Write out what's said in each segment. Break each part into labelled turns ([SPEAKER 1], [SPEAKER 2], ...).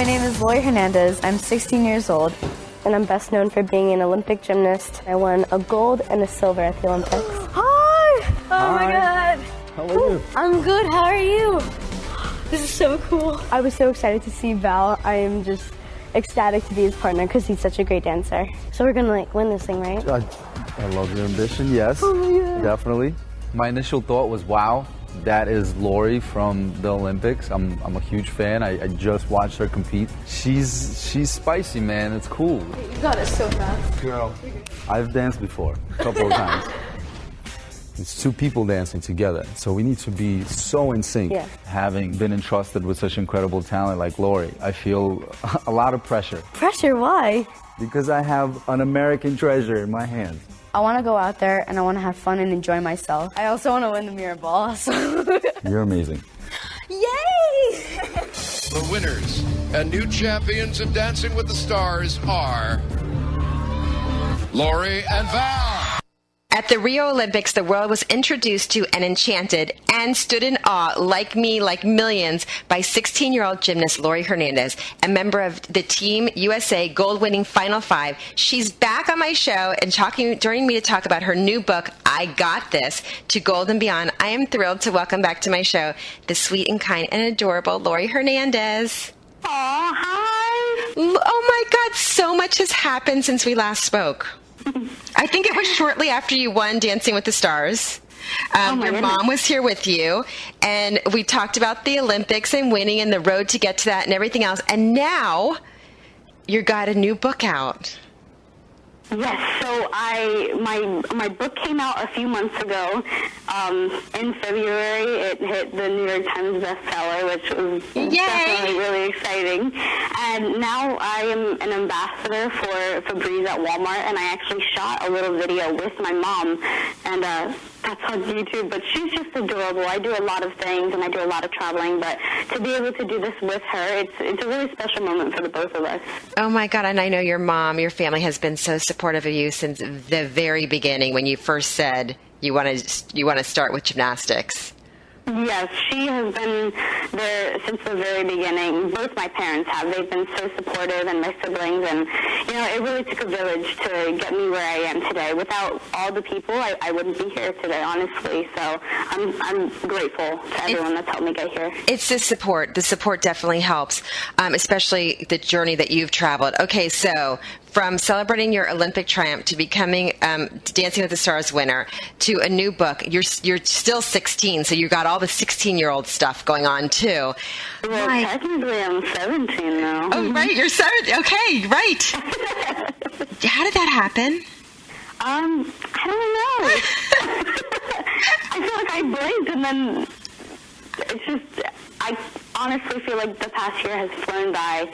[SPEAKER 1] my name is Laurie Hernandez. I'm 16 years old.
[SPEAKER 2] And I'm best known for being an Olympic gymnast. I won a gold and a silver at the Olympics.
[SPEAKER 1] Hi! Oh
[SPEAKER 3] Hi.
[SPEAKER 1] my God.
[SPEAKER 3] How are you?
[SPEAKER 1] I'm good. How are you? This is so cool.
[SPEAKER 2] I was so excited to see Val. I am just ecstatic to be his partner because he's such a great dancer. So we're gonna win this thing, right?
[SPEAKER 3] I love your ambition, yes.
[SPEAKER 1] Oh yeah.
[SPEAKER 3] Definitely. My initial thought was, wow, that is Laurie from the Olympics. I'm a huge fan. I just watched her compete. She's spicy, man. It's cool.
[SPEAKER 1] You got it so fast.
[SPEAKER 3] Girl, I've danced before a couple of times. It's two people dancing together, so we need to be so in sync.
[SPEAKER 2] Yeah.
[SPEAKER 3] Having been entrusted with such incredible talent like Laurie, I feel a lot of pressure.
[SPEAKER 2] Pressure? Why?
[SPEAKER 3] Because I have an American treasure in my hands.
[SPEAKER 2] I want to go out there and I want to have fun and enjoy myself. I also want to win the mirror ball. So.
[SPEAKER 3] You're amazing.
[SPEAKER 2] Yay!
[SPEAKER 4] The winners and new champions of Dancing with the Stars are Laurie and Val.
[SPEAKER 5] At the Rio Olympics, the world was introduced to and enchanted and stood in awe, like me, like millions, by 16-year-old gymnast Laurie Hernandez, a member of the Team USA gold-winning Final Five. She's back on my show and joining me to talk about her new book, I Got This, to Gold and Beyond. I am thrilled to welcome back to my show the sweet and kind and adorable Laurie Hernandez.
[SPEAKER 6] Aw, hi.
[SPEAKER 5] Oh my God, so much has happened since we last spoke. I think it was shortly after you won Dancing with the Stars. Your mom was here with you, and we talked about the Olympics and winning and the road to get to that and everything else. And now you got a new book out.
[SPEAKER 6] Yes, so my book came out a few months ago. In February, it hit the New York Times bestseller, which was definitely really exciting. And now I am an ambassador for Febreze at Walmart, and I actually shot a little video with my mom, and that's on YouTube. But she's just adorable. I do a lot of things, and I do a lot of traveling, but to be able to do this with her, it's a really special moment for the both of us.
[SPEAKER 5] Oh my God, and I know your mom, your family has been so supportive of you since the very beginning when you first said you want to start with gymnastics.
[SPEAKER 6] Yes, she has been there since the very beginning. Both my parents have. They've been so supportive, and my siblings, and it really took a village to get me where I am today. Without all the people, I wouldn't be here today, honestly. So I'm grateful to everyone that's helped me get here.
[SPEAKER 5] It's the support. The support definitely helps, especially the journey that you've traveled. Okay, so from celebrating your Olympic triumph to becoming Dancing with the Stars winner to a new book, you're still 16, so you got all the 16-year-old stuff going on too.
[SPEAKER 6] Well, technically I'm 17 now.
[SPEAKER 5] Oh, right, you're 17. Okay, right. How did that happen?
[SPEAKER 6] I don't know. I feel like I blinked, and then it's just, I honestly feel like the past year has flown by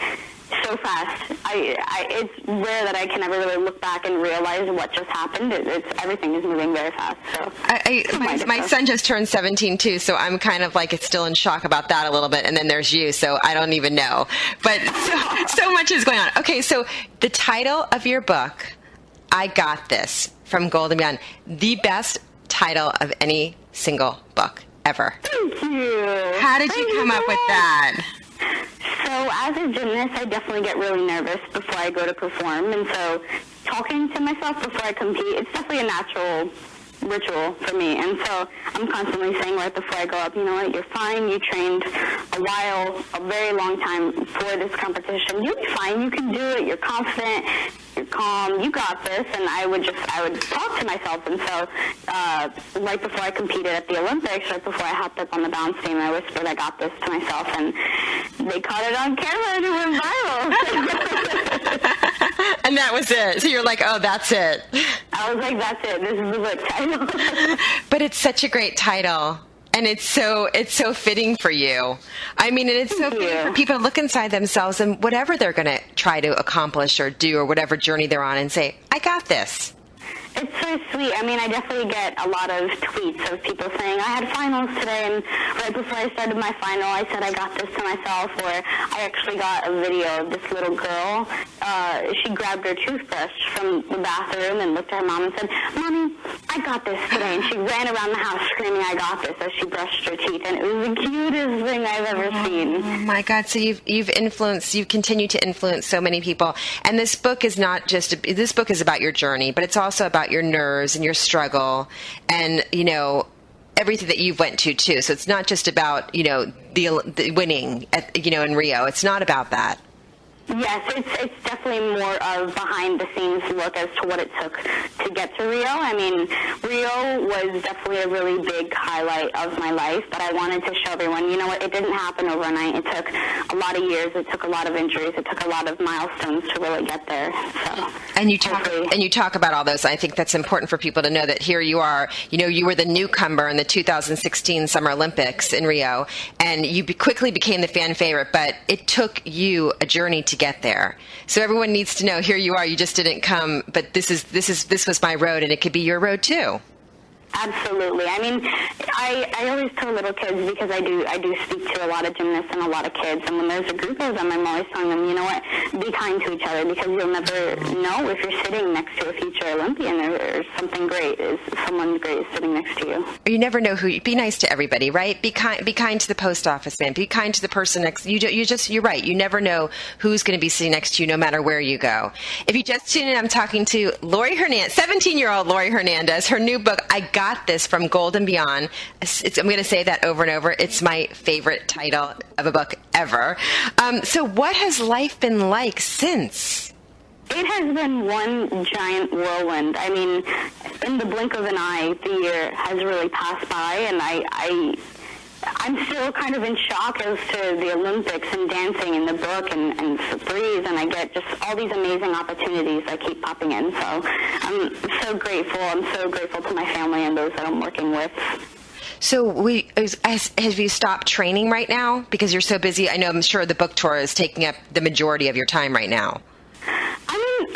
[SPEAKER 6] so fast. It's rare that I can ever really look back and realize what just happened. Everything is moving very fast. So
[SPEAKER 5] my son just turned 17 too, so I'm kind of like still in shock about that a little bit. And then there's you, so I don't even know. But so much is going on. Okay, so the title of your book, I Got This, from Gold and Beyond, the best title of any single book ever.
[SPEAKER 6] Thank you.
[SPEAKER 5] How did you come up with that?
[SPEAKER 6] So as a gymnast, I definitely get really nervous before I go to perform. And so talking to myself before I compete, it's definitely a natural ritual for me. And so I'm constantly saying right before I go up, you know what, you're fine. You trained a very long time for this competition. You'll be fine. You can do it. You're confident. You're calm. You got this. And I would talk to myself. And so right before I competed at the Olympics, right before I hopped up on the balance beam, I whispered, I got this to myself. And they caught it on camera and it went viral.
[SPEAKER 5] And that was it. So you're like, oh, that's it.
[SPEAKER 6] I was like, that's it. This is the book title.
[SPEAKER 5] But it's such a great title. And it's so fitting for you. I mean, and it's so fitting for people to look inside themselves and whatever they're going to try to accomplish or do or whatever journey they're on and say, I got this.
[SPEAKER 6] It's so sweet. I mean, I definitely get a lot of tweets of people saying, I had finals today, and right before I started my final, I said I got this to myself, or I actually got a video of this little girl. She grabbed her toothbrush from the bathroom and looked at her mom and said, Mommy, I got this today. And she ran around the house screaming, I got this, as she brushed her teeth. And it was the cutest thing I've ever seen.
[SPEAKER 5] Oh my God. So you've continued to influence so many people. And this book is this book is about your journey, but it's also about your nerves and your struggle and, everything that you've went to too. So it's not just about, the winning in Rio. It's not about that.
[SPEAKER 6] Yes, it's definitely more of behind-the-scenes look as to what it took to get to Rio. I mean, Rio was definitely a really big highlight of my life, but I wanted to show everyone, it didn't happen overnight. It took a lot of years. It took a lot of injuries. It took a lot of milestones to really get there. So,
[SPEAKER 5] and you talk about all those. I think that's important for people to know that here you are. You were the newcomer in the 2016 Summer Olympics in Rio, and you quickly became the fan favorite, but it took you a journey to get there. So everyone needs to know, here you are, you just didn't come, but this was my road, and it could be your road too.
[SPEAKER 6] Absolutely. I mean, I always tell little kids, because I do speak to a lot of gymnasts and a lot of kids, and when there's a group of them, I'm always telling them, you know what, be kind to each other, because you'll never know if you're sitting next to a future Olympian or something great, is someone great is sitting next to you.
[SPEAKER 5] You never know be nice to everybody, right? Be kind to the post office man. Be kind to the person next. You're right. You never know who's going to be sitting next to you, no matter where you go. If you just tune in, I'm talking to Laurie Hernandez, 17-year-old Laurie Hernandez. Her new book, I Got This, from Gold and Beyond. I'm going to say that over and over. It's my favorite title of a book ever. So what has life been like since?
[SPEAKER 6] It has been one giant whirlwind. I mean, in the blink of an eye, the year has really passed by, and I'm still kind of in shock as to the Olympics and dancing in the book and Febreze, and I get just all these amazing opportunities that keep popping in. So I'm so grateful. I'm so grateful to my family and those that I'm working with.
[SPEAKER 5] So have you stopped training right now because you're so busy? I'm sure the book tour is taking up the majority of your time right now.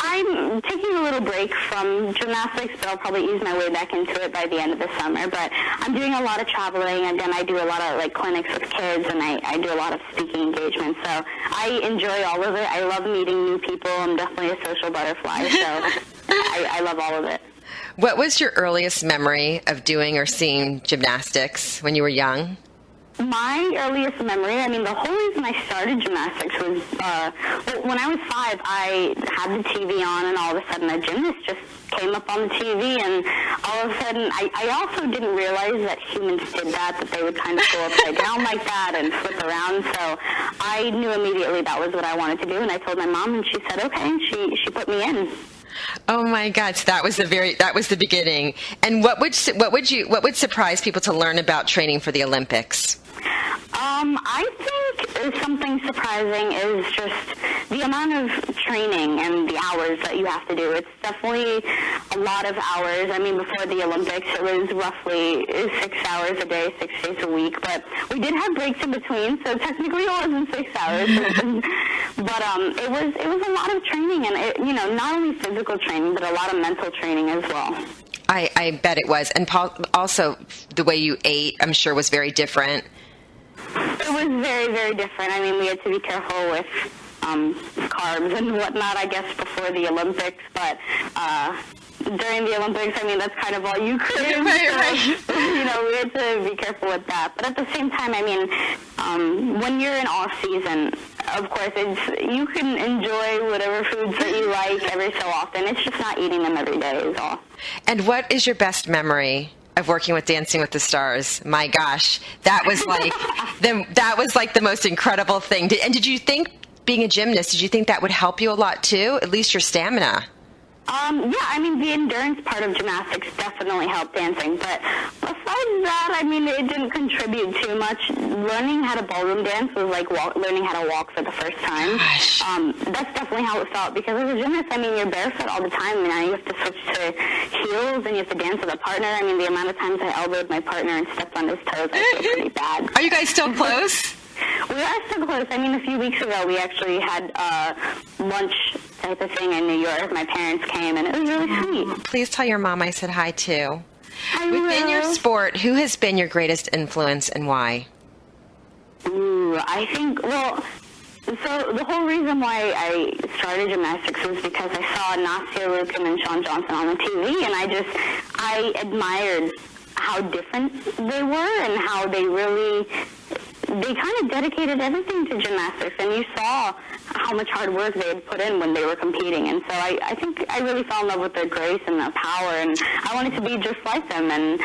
[SPEAKER 6] I'm taking a little break from gymnastics, but I'll probably ease my way back into it by the end of the summer. But I'm doing a lot of traveling, and then I do a lot of clinics with kids, and I do a lot of speaking engagements. So I enjoy all of it. I love meeting new people. I'm definitely a social butterfly, so I love all of it.
[SPEAKER 5] What was your earliest memory of doing or seeing gymnastics when you were young?
[SPEAKER 6] My earliest memory, the whole reason I started gymnastics was when I was 5, I had the TV on, and all of a sudden a gymnast just came up on the TV, and all of a sudden I also didn't realize that humans did that they would kind of go upside down like that and flip around. So I knew immediately that was what I wanted to do, and I told my mom, and she said okay, and she put me in.
[SPEAKER 5] Oh my God! So that was the beginning. And what would surprise people to learn about training for the Olympics?
[SPEAKER 6] I think something surprising is just the amount of training and the hours that you have to do. It's definitely a lot of hours. Before the Olympics, it was roughly 6 hours a day, 6 days a week. But we did have breaks in between, so technically it wasn't 6 hours. But it was a lot of training, and not only physical training, but a lot of mental training as well.
[SPEAKER 5] I bet it was. And also, the way you ate, I'm sure, was very different.
[SPEAKER 6] It was very, very different. We had to be careful with carbs and whatnot, I guess, before the Olympics. But during the Olympics, that's kind of all you crave.
[SPEAKER 5] Right.
[SPEAKER 6] So, we had to be careful with that. But at the same time, when you're in off season, of course, you can enjoy whatever foods that you like every so often. It's just not eating them every day is all.
[SPEAKER 5] And what is your best memory of working with Dancing with the Stars? My gosh, that was like the most incredible thing. Did you think, being a gymnast, did you think that would help you a lot too? At least your stamina.
[SPEAKER 6] Yeah, the endurance part of gymnastics definitely helped dancing, but besides that, it didn't contribute too much. Learning how to ballroom dance was like learning how to walk for the first time.
[SPEAKER 5] Gosh.
[SPEAKER 6] That's definitely how it felt, because as a gymnast, you're barefoot all the time, and you have to switch to heels, and you have to dance with a partner. The amount of times I elbowed my partner and stepped on his toes, I feel pretty bad.
[SPEAKER 5] Are you guys still close?
[SPEAKER 6] We are still close. A few weeks ago, we actually had lunch type of thing in New York. My parents came, and it was really sweet.
[SPEAKER 5] Please tell your mom I said hi, too.
[SPEAKER 6] Within
[SPEAKER 5] your sport, who has been your greatest influence and why?
[SPEAKER 6] Ooh, I think, so the whole reason why I started gymnastics was because I saw Nastia Liukin and Shawn Johnson on the TV, and I admired how different they were and how they kind of dedicated everything to gymnastics, and you saw how much hard work they had put in when they were competing. And so I think I really fell in love with their grace and their power, and I wanted to be just like them. And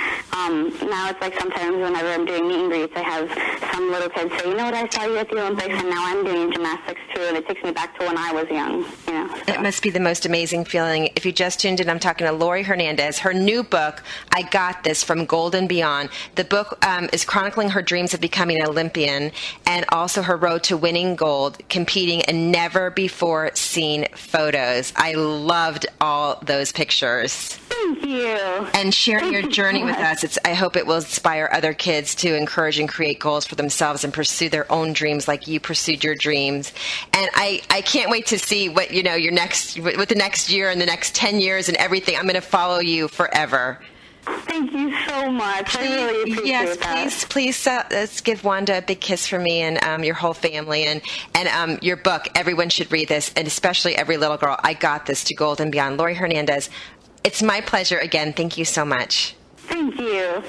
[SPEAKER 6] now it's like sometimes whenever I'm doing meet and greets, I have some little kids say, you know what, I saw you at the Olympics, and now I'm doing gymnastics too, and it takes me back to when I was young. You know, so.
[SPEAKER 5] It must be the most amazing feeling. If you just tuned in, I'm talking to Laurie Hernandez. Her new book, I Got This, From Gold and Beyond. The book is chronicling her dreams of becoming an Olympian and also her road to winning gold, competing in never-before-seen photos. I loved all those pictures.
[SPEAKER 6] Thank you.
[SPEAKER 5] And sharing your journey with us. I hope it will inspire other kids to encourage and create goals for themselves and pursue their own dreams like you pursued your dreams. And I can't wait to see what, you know, your next, with the next year and the next 10 years and everything. I'm going to follow you forever.
[SPEAKER 6] Thank you so much. I really appreciate that.
[SPEAKER 5] Please let's give Wanda a big kiss for me and your whole family. And your book, everyone should read this, and especially every little girl. I Got This, to Gold and Beyond. Laurie Hernandez, it's my pleasure again. Thank you so much.
[SPEAKER 6] Thank you.